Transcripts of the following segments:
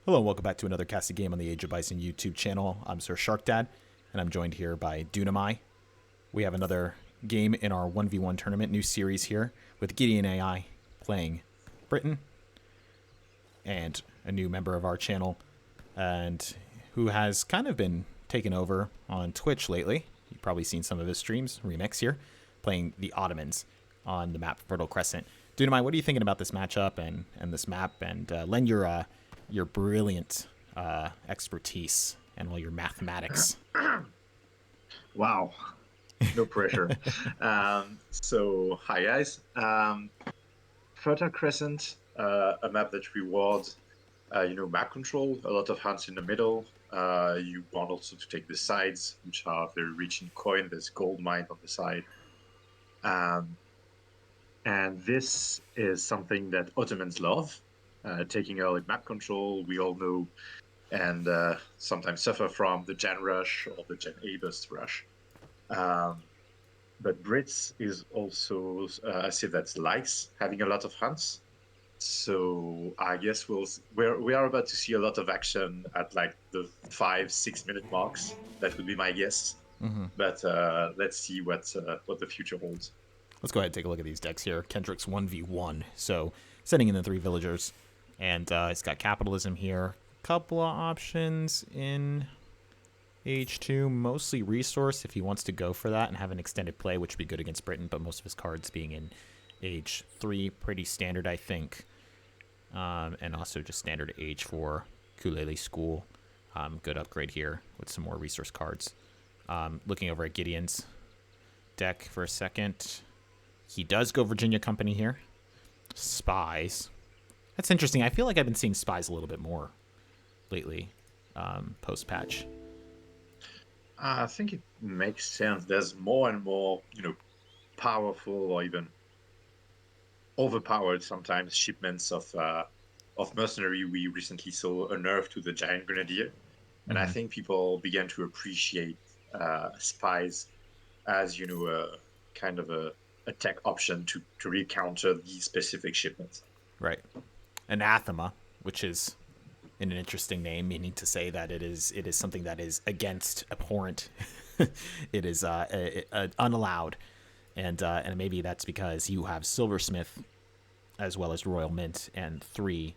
Hello and welcome back to another casted game on the Age of Bison YouTube channel. I'm Sir Shark Dad, and I'm joined here by GideonAI. We have another game in our 1v1 tournament, new series here, with GideonAI playing Britain, and a new member of our channel, and who has kind of been taken over on Twitch lately. You've probably seen some of his streams, Remix here, playing the Ottomans on the map Fertile Crescent. GideonAI, what are you thinking about this matchup and this map? And lend your brilliant expertise and all your mathematics. Wow, no pressure. So, hi guys. Fertile Crescent, a map that rewards, map control, a lot of hunts in the middle. You want also to take the sides, which are very rich in coin. There's gold mine on the side. And this is something that Ottomans love, taking early map control. We all know and sometimes suffer from the Gen Rush or the Gen A Bust Rush. But Brits is also a civ that likes having a lot of hunts. So I guess we are about to see a lot of action at like the 5-6 minute marks. That would be my guess. But let's see what the future holds. Let's go ahead and take a look at these decks here. Kendrick's 1v1, so sending in the 3 villagers, and it's got capitalism here. Couple of options in H2, mostly resource if he wants to go for that and have an extended play, which would be good against Britain, but most of his cards being in H3, pretty standard, I think. And also just standard H4, Kulele School. Good upgrade here with some more resource cards. Looking over at Gideon's deck for a second. He does go Virginia Company here. Spies. That's interesting. I feel like I've been seeing spies a little bit more lately, post-patch. I think it makes sense. There's more and more, powerful or even overpowered sometimes shipments of mercenary. We recently saw a nerf to the Giant Grenadier, and I think people began to appreciate spies as kind of a tech option to really counter these specific shipments. Right. Anathema, which is an interesting name, meaning to say that it is something that is against, abhorrent. It is unallowed, and maybe that's because you have Silversmith as well as Royal Mint and 3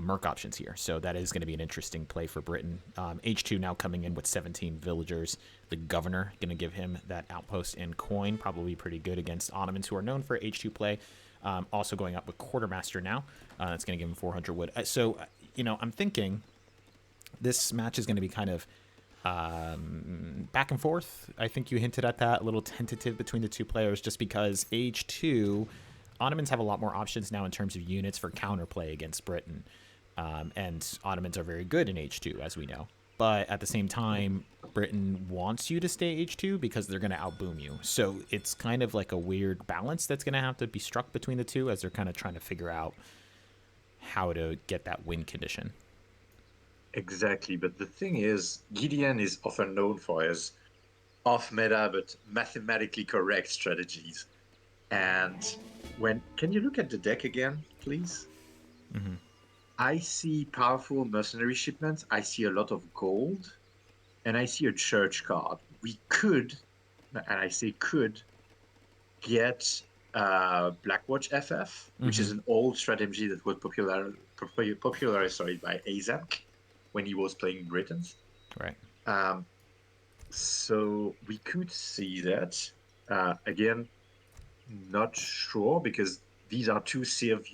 Merc options here. So that is going to be an interesting play for Britain. H2 now coming in with 17 villagers. The governor going to give him that outpost and coin. Probably pretty good against Ottomans, who are known for H2 play. Also going up with Quartermaster now. That's going to give him 400 wood. So, I'm thinking this match is going to be kind of back and forth. I think you hinted at that, a little tentative between the two players, just because H2, Ottomans have a lot more options now in terms of units for counterplay against Britain. And Ottomans are very good in H2, as we know. But at the same time, Britain wants you to stay H2 because they're going to outboom you. So it's kind of like a weird balance that's going to have to be struck between the two as they're kind of trying to figure out how to get that win condition. Exactly, but the thing is, Gideon is often known for his off-meta but mathematically correct strategies. And can you look at the deck again, please? I see powerful mercenary shipments, I see a lot of gold, and I see a church card. We could, and I say could, get Blackwatch FF, which is an old strategy that was popularized by Azak when he was playing Britons. Right. So we could see that. Again, not sure, because these are two civ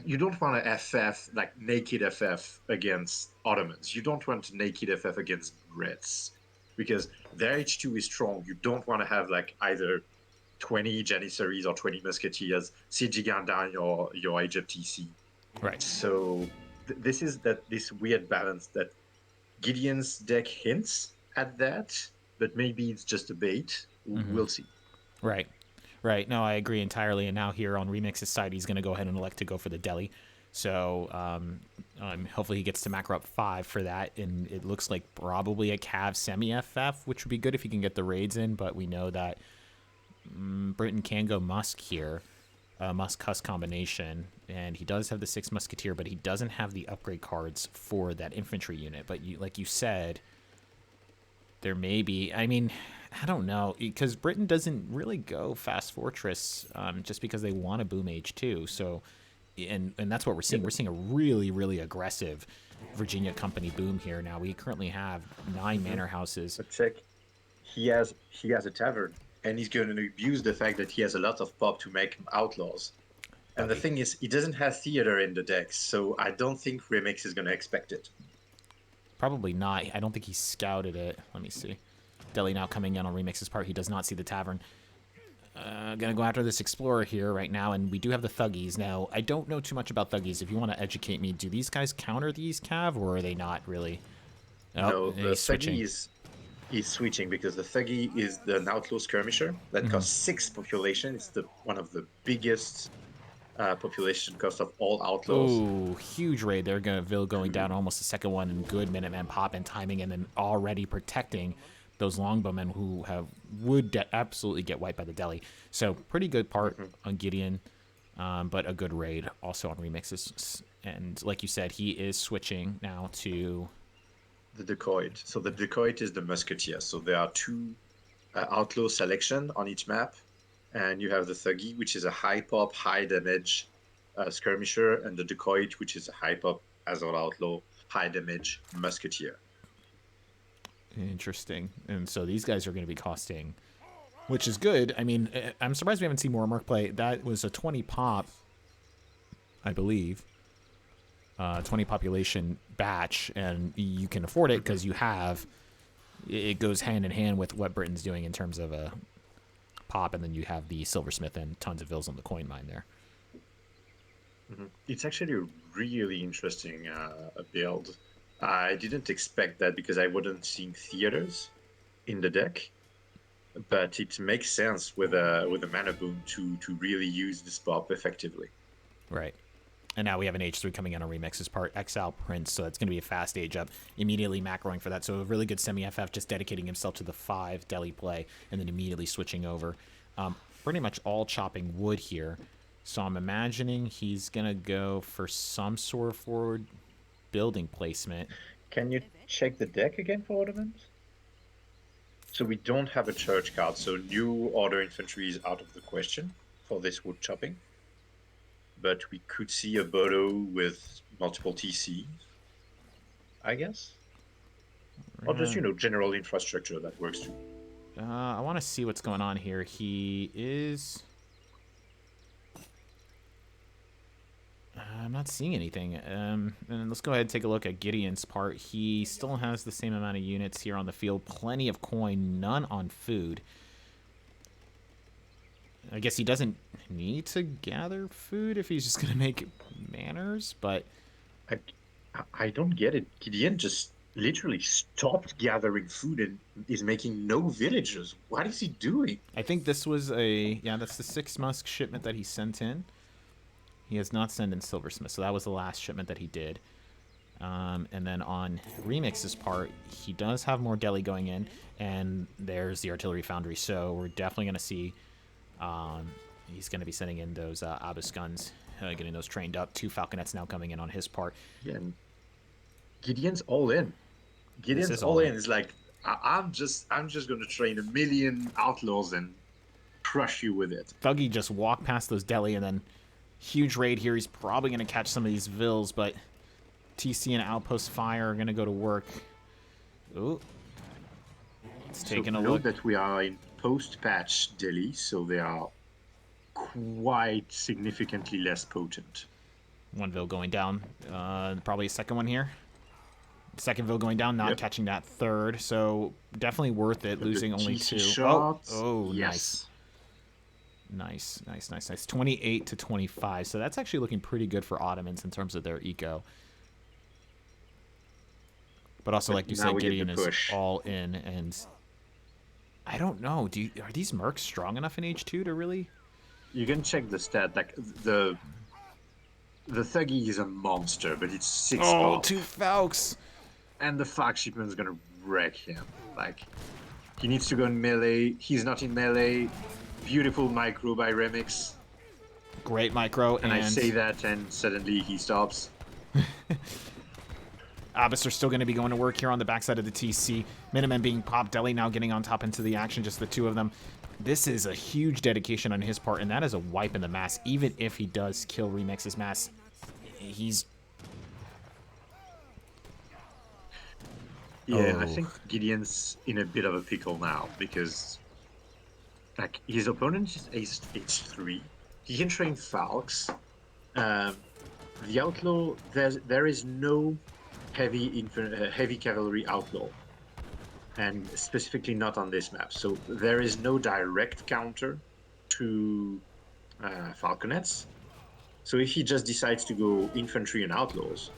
you don't want to FF, like naked FF against Ottomans. You don't want to naked FF against Brits, because their H2 is strong. You don't want to have like either 20 Janissaries or 20 Musketeers sieging down your Age of TC. Right. So this is this weird balance that Gideon's deck hints at that, but maybe it's just a bait. We'll see. Right. Right. No, I agree entirely. And now here on Remix's side, he's going to go ahead and elect to go for the deli. So hopefully he gets to macro up 5 for that. And it looks like probably a Cav semi-FF, which would be good if he can get the raids in. But we know that Britain can go Musk here. Must-Cuss combination, and he does have the 6 Musketeer, but he doesn't have the upgrade cards for that infantry unit. But like you said, there may be. I mean, I don't know, because Britain doesn't really go Fast Fortress just because they want a boom age too. So, and that's what we're seeing. We're seeing a really, really aggressive Virginia Company boom here. Now we currently have 9 manor houses. But check, he has a tavern, and he's going to abuse the fact that he has a lot of pop to make outlaws. And the thing is, he doesn't have theater in the decks, so I don't think Remix is going to expect it. Probably not. I don't think he scouted it. Let me see. Delhi now coming in on Remix's part. He does not see the tavern. Gonna go after this explorer here right now, and we do have the Thuggees. Now, I don't know too much about Thuggees. If you want to educate me, do these guys counter these Cav, or are they not really? No, the Thuggee is switching because the Thuggee is an outlaw skirmisher that costs 6 population. It's one of the biggest population cost of all outlaws. Oh, huge raid. They're going down almost the second one, and good Minuteman pop and timing, and then already protecting those longbowmen who would absolutely get wiped by the Delhi. So pretty good part on Gideon, but a good raid also on Remixes. And like you said, he is switching now to the Dacoit. So the Dacoit is the Musketeer. So there are 2 outlaw selection on each map. And you have the Thuggee, which is a high pop, high damage skirmisher, and the Dacoit, which is a high pop, as an outlaw, high damage musketeer. Interesting. And so these guys are going to be costing, which is good. I mean, I'm surprised we haven't seen more Merc play. That was a 20 pop, I believe. 20 population batch, and you can afford it because you have. It goes hand in hand with what Britain's doing in terms of a pop, and then you have the silversmith and tons of vills on the coin mine there. It's actually a really interesting build. I didn't expect that because I wasn't seeing theaters in the deck, but it makes sense with a mana boom to really use this pop effectively. Right. And now we have an H3 coming in on Remix's part, Exile Prince, so it's going to be a fast age up. Immediately macroing for that, so a really good semi-FF, just dedicating himself to the 5 Delhi play, and then immediately switching over. Pretty much all chopping wood here, so I'm imagining he's going to go for some sort of forward building placement. Can you check the deck again for Ottomans? So we don't have a church card, so new order infantry is out of the question for this wood chopping. But we could see a Bodo with multiple TC, I guess. Or just, general infrastructure that works too. I want to see what's going on here. He is... I'm not seeing anything. And let's go ahead and take a look at Gideon's part. He still has the same amount of units here on the field. Plenty of coin, none on food. I guess he doesn't need to gather food if he's just going to make manors, but... I don't get it. Gideon just literally stopped gathering food and is making no villagers. What is he doing? I think this was a... Yeah, that's the 6 Musk shipment that he sent in. He has not sent in Silversmith, so that was the last shipment that he did. And then on Remix's part, he does have more Delhi going in, and there's the Artillery Foundry, so we're definitely going to see... he's going to be sending in those Abus guns, getting those trained up. 2 Falconets now coming in on his part. Yeah, and Gideon's all in. Gideon's all in. It's like, I'm just going to train 1 million outlaws and crush you with it. Thuggee just walked past those Delhi, and then huge raid here. He's probably going to catch some of these vills, but TC and Outpost Fire are going to go to work. Ooh. It's taking a look. Note that we are in post-patch Delhi, so they are quite significantly less potent. 1 vill going down. Probably a second one here. Second vill going down, not catching that third, so definitely worth it, losing only 2. Oh, yes. Nice. 28 to 25, so that's actually looking pretty good for Ottomans in terms of their eco. But also, like you said, Gideon is all in, and I don't know. Are these mercs strong enough in H2 to really? You can check the stat. Like the Thuggee is a monster, but it's 6 Oh, 2 Falks. And the Falk shipment is gonna wreck him. Like, he needs to go in melee. He's not in melee. Beautiful micro by Remix. Great micro, And I say that, and suddenly he stops. Abyss are still going to be going to work here on the backside of the TC. Miniman being popped. Deli now getting on top into the action, just the two of them. This is a huge dedication on his part, and that is a wipe in the mass. Even if he does kill Remix's mass, he's... Yeah, I think Gideon's in a bit of a pickle now, because like his opponent is H3. He can train Falks. The Outlaw, there is no heavy cavalry Outlaw, and specifically not on this map. So there is no direct counter to Falconets. So if he just decides to go infantry and Outlaws,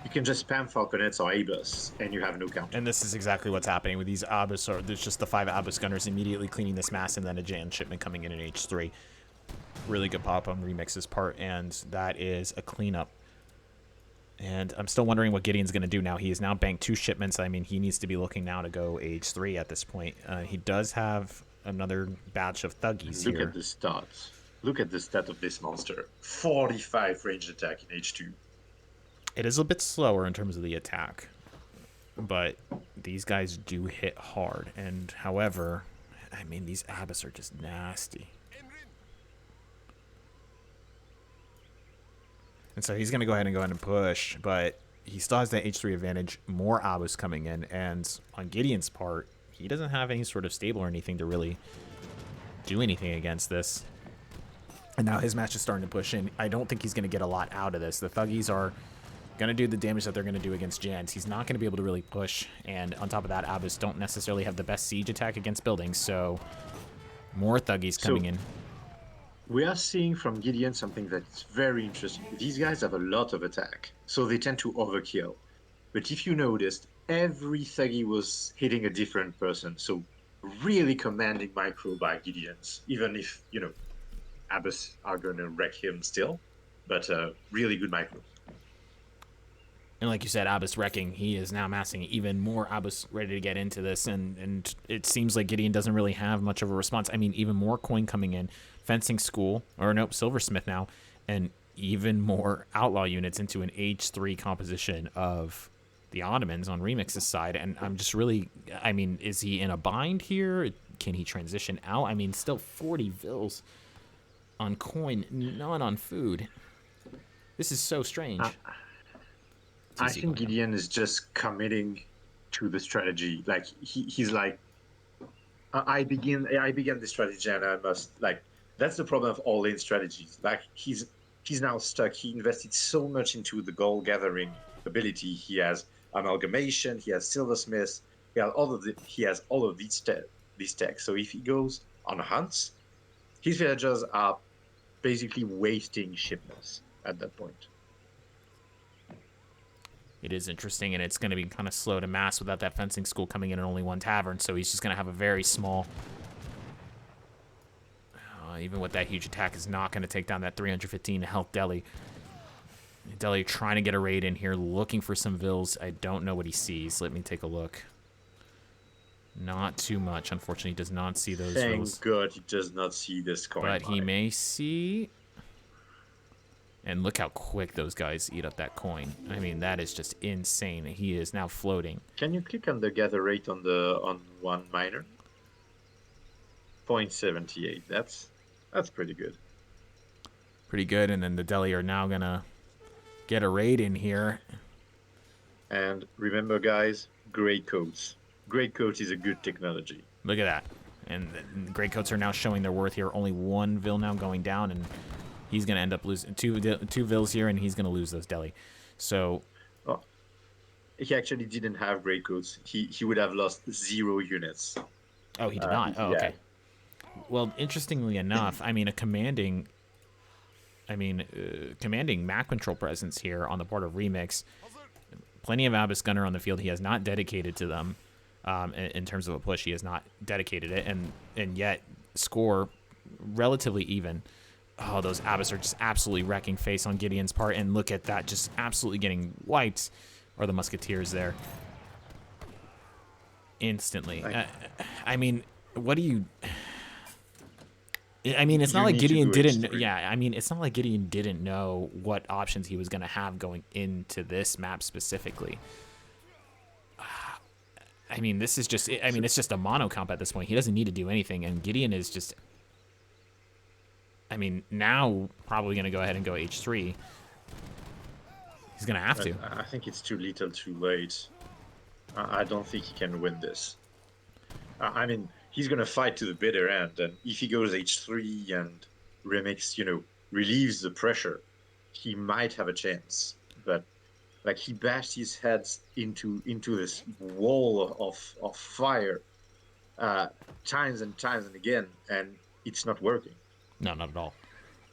you can just spam Falconets or Abus, and you have no counter. And this is exactly what's happening with these Abus, or there's just the 5 Abus gunners immediately cleaning this mass, and then a Jan shipment coming in H3. Really good pop on Remix's part, and that is a cleanup. And I'm still wondering what Gideon's going to do now. He has now banked 2 shipments. I mean, he needs to be looking now to go H3 at this point. He does have another batch of Thuggees here. Look at the stats. Look at the stat of this monster. 45 ranged attack in H2. It is a bit slower in terms of the attack, but these guys do hit hard. And however, I mean, these Abus are just nasty. And so he's going to go ahead and push, but he still has that H3 advantage. More Abus coming in, and on Gideon's part, he doesn't have any sort of stable or anything to really do anything against this. And now his match is starting to push in. I don't think he's going to get a lot out of this. The Thuggees are going to do the damage that they're going to do against Jans. He's not going to be able to really push, and on top of that, Abus don't necessarily have the best siege attack against buildings, so more Thuggees coming in. We are seeing from Gideon something that's very interesting. These guys have a lot of attack, so they tend to overkill. But if you noticed, every Thuggy was hitting a different person, so really commanding micro by Gideons, even if, you know, Abus are going to wreck him still, but really good micro. And like you said, Abus wrecking, he is now massing even more Abus ready to get into this, and it seems like Gideon doesn't really have much of a response. I mean, even more coin coming in, fencing school, or nope, silversmith now, and even more outlaw units into an H3 composition of the Ottomans on Remix's side. And I'm just really, I mean, is he in a bind here? Can he transition out? I mean, still 40 vils on coin, none on food. This is so strange. I think Gideon is just committing to the strategy. Like he's like, I began the strategy, and I must, like, that's the problem of all-in strategies. Like he's now stuck. He invested so much into the gold gathering ability. He has amalgamation. He has silversmith. He has all of these techs. So if he goes on hunts, his villagers are basically wasting shipments at that point. It is interesting, and it's going to be kind of slow to mass without that fencing school coming in and only 1 tavern, so he's just going to have a very small... even with that huge attack, is not going to take down that 315 health Deli. Deli trying to get a raid in here, looking for some vills. I don't know what he sees. Let me take a look. Not too much. Unfortunately, he does not see those vills. Thank God he does not see this coin. But he may see... And look how quick those guys eat up that coin. I mean, that is just insane. He is now floating. Can you click on the gather rate on one miner? 0.78. That's pretty good. Pretty good. And then the Deli are now gonna get a raid in here. And remember, guys, gray coats. Gray coat is a good technology. Look at that. And the gray coats are now showing their worth here. Only 1 vil now going down, and he's going to end up losing two vils here, and he's going to lose those Deli. So... Oh, he actually didn't have gray coats. He would have lost 0 units. Oh, he did not? Oh, yeah. Okay. Well, interestingly enough, I mean, commanding map control presence here on the part of Remix. Plenty of Abus Gunner on the field. He has not dedicated to them in terms of a push. He has not dedicated it, and yet score relatively even. Oh, those Abus are just absolutely wrecking face on Gideon's part, and look at that, just absolutely getting wiped are the Musketeers there. Instantly. I mean, what do you... I mean, it's not You like need to Gideon go didn't. H3. Yeah, I mean, it's not like Gideon didn't know what options he was going to have going into this map specifically. I mean, this is just. I mean, it's just a mono comp at this point. He doesn't need to do anything, and Gideon is just. I mean, now probably going to go ahead and go H3. He's going to have to. I think it's too little, too late. I don't think he can win this. I mean, he's gonna fight to the bitter end, and if he goes H3 and Remix, relieves the pressure, he might have a chance. But like he bashed his head into this wall of fire times and times and again, and it's not working. No, not at all.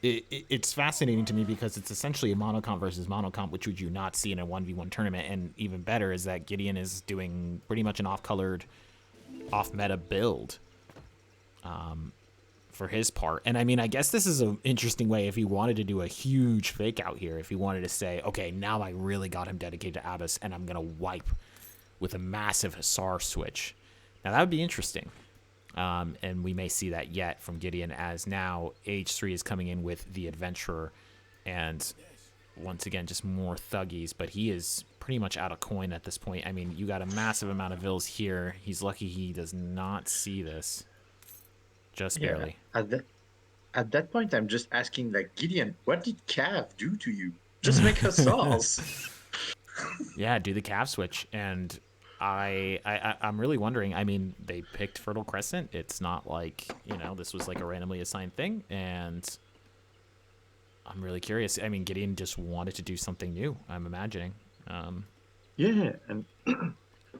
It's fascinating to me because it's essentially a monocomp versus monocomp, which would you not see in a 1v1 tournament. And even better is that Gideon is doing pretty much an off-colored, off-meta build for his part. And I mean, I guess this is an interesting way if he wanted to do a huge fake out here, if he wanted to say, okay, now I really got him dedicated to Abyss, and I'm going to wipe with a massive Hussar switch. Now, that would be interesting. And we may see that yet from Gideon, as now H3 is coming in with the Adventurer, and once again just more Thuggees, but he is pretty much out of coin at this point. I mean, you got a massive amount of vills here. He's lucky he does not see this, just barely. At that point, I'm just asking, like, Gideon, what did Cav do to you? Just make Hussars. Yeah, do the calf switch. And I'm really wondering. I mean, they picked Fertile Crescent. It's not like, this was like a randomly assigned thing. And I'm really curious. I mean, Gideon just wanted to do something new, I'm imagining. Yeah, and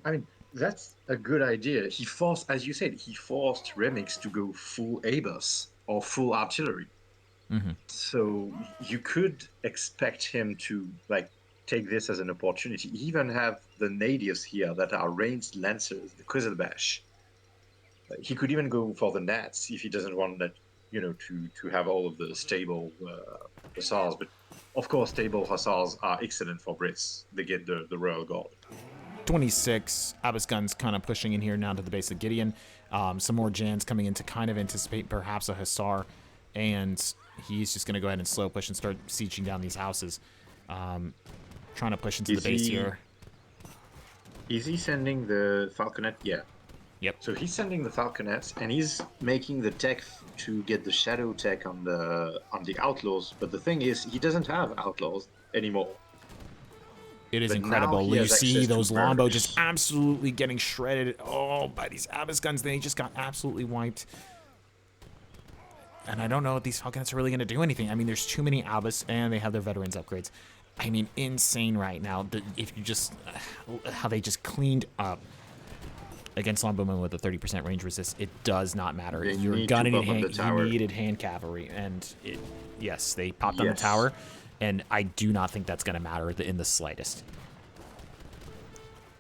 I mean, that's a good idea. He forced, as you said, he forced Remix to go full ABUS or full artillery. So you could expect him to like take this as an opportunity. You even have the natives here that are ranged lancers, the Quizelbash. He could even go for the Nats if he doesn't want that, to have all of the stable Hussars. But of course, stable Hussars are excellent for Brits. They get the Royal Guard. 26 Abyss guns kind of pushing in here now to the base of Gideon. Some more Jans coming in to kind of anticipate perhaps a Hussar, and he's just going to go ahead and slow push and start sieging down these houses. Trying to push into the base here. Is he sending the Falconet? Yeah. Yep. So he's sending the Falconets, and he's making the tech to get the Shadow tech on the Outlaws. But the thing is, he doesn't have Outlaws anymore. It is incredible. You see those Lombo just absolutely getting shredded by these Abyss guns. They just got absolutely wiped. And I don't know if these Falconets are really going to do anything. I mean, there's too many Abyss, and they have their veterans upgrades. I mean, insane right now. If you just how they just cleaned up against Lombowman with a 30% range resist, it does not matter. You're gunning in hand. You needed hand cavalry, and yes, they popped on the tower, and I do not think that's going to matter in the slightest.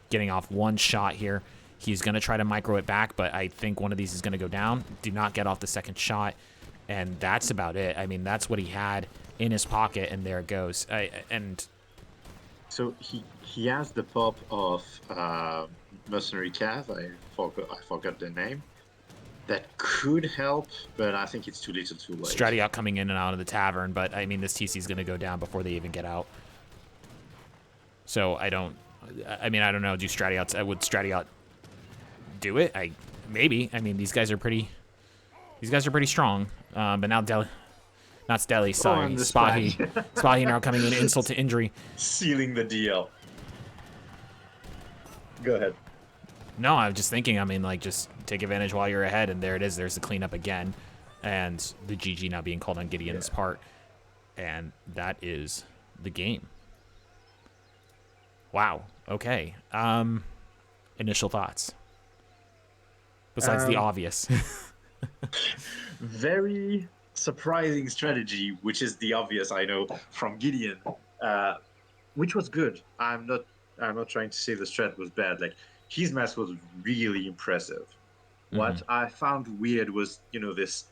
Getting off one shot here. He's going to try to micro it back, but I think one of these is going to go down. Do not get off the second shot, and that's about it. I mean, that's what he had in his pocket, and there it goes. So he has the pop of Mercenary Cav. I forgot the name. That could help, but I think it's too little, too late. Stratiot coming in and out of the tavern, but I mean, this TC is going to go down before they even get out. So I don't know. Would Stratiot do it? Maybe. I mean, these guys are pretty strong. But now not Deli, sorry. Spahi now coming in, insult to injury. Sealing the deal. Go ahead. No, I was just thinking, I mean, like, just take advantage while you're ahead, and there it is. There's the cleanup again. And the GG now being called on Gideon's part. And that is the game. Wow. Okay. Initial thoughts. Besides the obvious. Very surprising strategy, which is the obvious, I know, from Gideon, which was good. I'm not trying to say the strat was bad. Like, his mass was really impressive. What I found weird was, this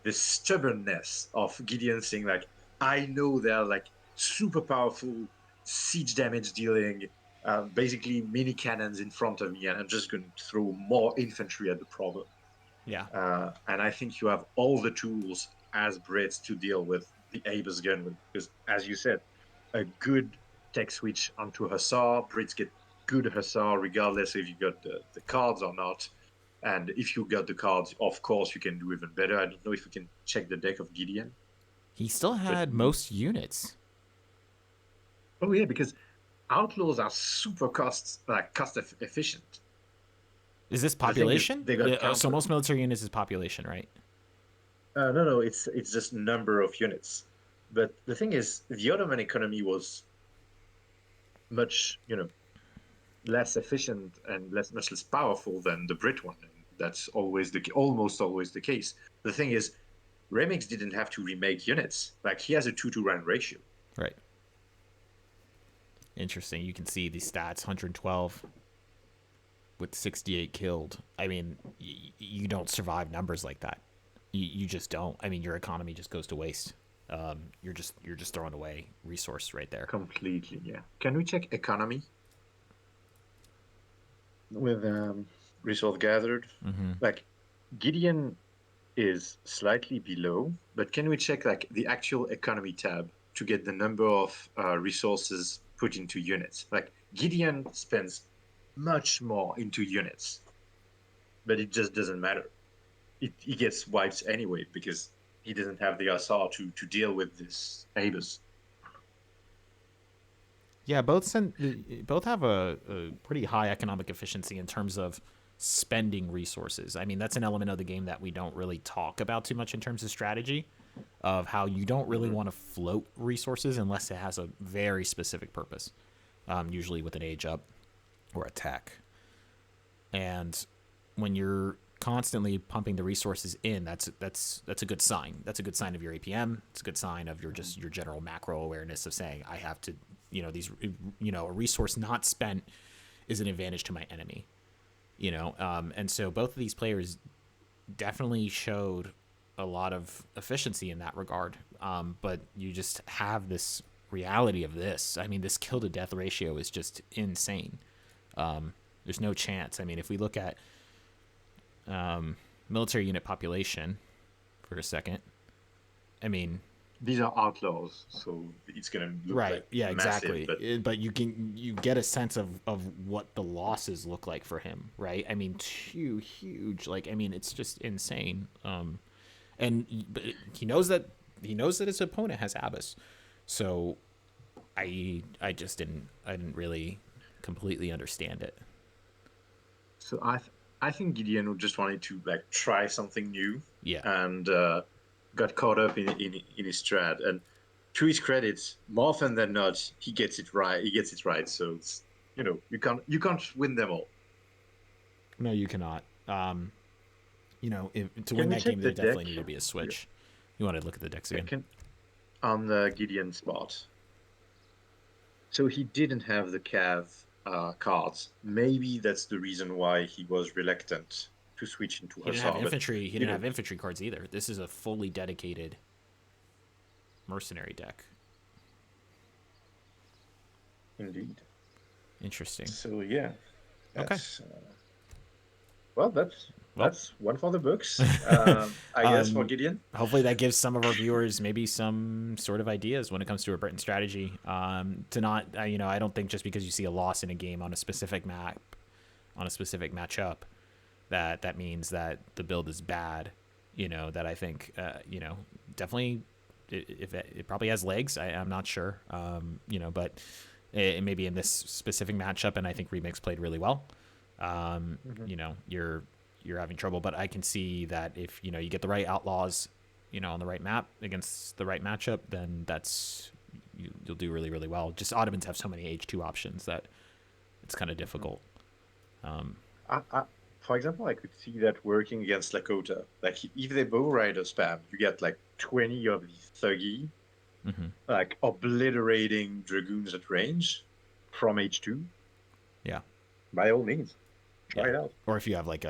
stubbornness of Gideon saying, like, I know they're like super powerful siege damage dealing, basically mini cannons in front of me, and I'm just going to throw more infantry at the problem. Yeah. And I think you have all the tools as Brits to deal with the Abe's gun. Because, as you said, a good tech switch onto Hussar, Brits get good Hussar regardless if you got the cards or not. And if you got the cards, of course, you can do even better. I don't know if we can check the deck of Gideon, He still but had most units. oh yeah, because outlaws are super cost efficient. Is this The thing is, population? they got So counter. most military units is population, right? No, it's just number of units. But the thing is, the Ottoman economy was much, less efficient and much less powerful than the Brit one. And that's almost always the case. The thing is, Remix didn't have to remake units. Like he has a 2-to-1 ratio. Right. Interesting. You can see the stats: 112 with 68 killed. I mean, you don't survive numbers like that. You just don't. I mean, your economy just goes to waste. You're just throwing away resource right there. Completely, yeah. Can we check economy with resource gathered? Mm-hmm. Like Gideon is slightly below, but can we check like the actual economy tab to get the number of resources put into units? Like Gideon spends much more into units, but it just doesn't matter. He gets wipes anyway because he doesn't have the SR to deal with this Abus. Yeah, both have a pretty high economic efficiency in terms of spending resources. I mean, that's an element of the game that we don't really talk about too much in terms of strategy, of how you don't really Mm-hmm. want to float resources unless it has a very specific purpose, usually with an age up or a tech. And when you're constantly pumping the resources in, that's a good sign. That's a good sign of your APM. It's a good sign of your general macro awareness of saying I have to, these, a resource not spent is an advantage to my enemy. And so both of these players definitely showed a lot of efficiency in that regard. But you just have this reality of this. I mean, this kill to death ratio is just insane. There's no chance. I mean, if we look at military unit population for a second, I mean, These are outlaws, so it's gonna look right? like Yeah, massive, exactly. but But you get a sense of what the losses look like for him, right? I mean, too huge. Like, I mean, it's just insane. But he knows that his opponent has Abyss, so I didn't really completely understand it. so I think Gideon just wanted to like try something new Yeah. and got caught up in his strat. And to his credits, more often than not, he gets it right. He gets it right. So it's, you can't win them all. No, you cannot. To Can win we that game, check the there deck? definitely need to be a Yeah, switch. You want to look at the decks yeah, again? can on the Gideon spot. So he didn't have the Cav cards. Maybe that's the reason why he was reluctant to switch into He didn't have Hussar. But infantry. He you didn't know, have infantry cards either. This is a fully dedicated mercenary deck. indeed. Interesting. So yeah, Okay. that's well, that's Well, that's one for the books. I guess for um, Gideon. hopefully that gives some of our viewers maybe some sort of ideas when it comes to a Britain strategy. To not, I don't think just because you see a loss in a game on a specific map, on a specific matchup, that means that the build is bad. That I think, definitely, if it probably has legs. I'm not sure. But maybe in this specific matchup, and I think Remix played really well. Mhm. You're having trouble, but I can see that if you get the right outlaws, on the right map against the right matchup, then you'll do really really well. Just Ottomans have so many H2 options that it's kind of Mhm. difficult. Um, I, for example, I could see that working against Lakota. Like if they bow rider spam, you get like 20 of these Thuggy, mm-hmm. like obliterating dragoons at range from H2. Yeah, By all means, try yeah. it out. Or if you have like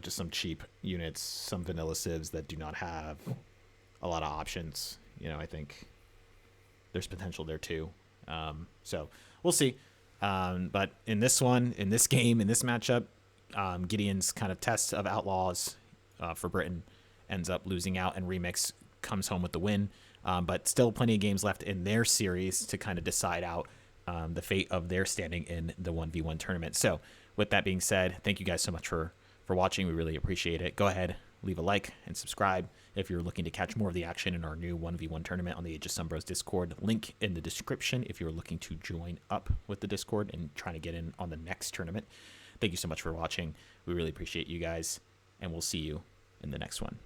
just some cheap units, some vanilla civs that do not have a lot of options, I think there's potential there too. So we'll see. But in this game, in this matchup, Gideon's kind of test of outlaws, for Britain ends up losing out, and Remix comes home with the win. But still plenty of games left in their series to kind of decide out the fate of their standing in the 1v1 tournament. So with that being said, thank you guys so much for watching. We really appreciate it. Go ahead, leave a like and subscribe if you're looking to catch more of the action in our new 1v1 tournament on the Age of Sunbros Discord. Link in the description if you're looking to join up with the Discord and trying to get in on the next tournament. Thank you so much for watching. We really appreciate you guys, and we'll see you in the next one.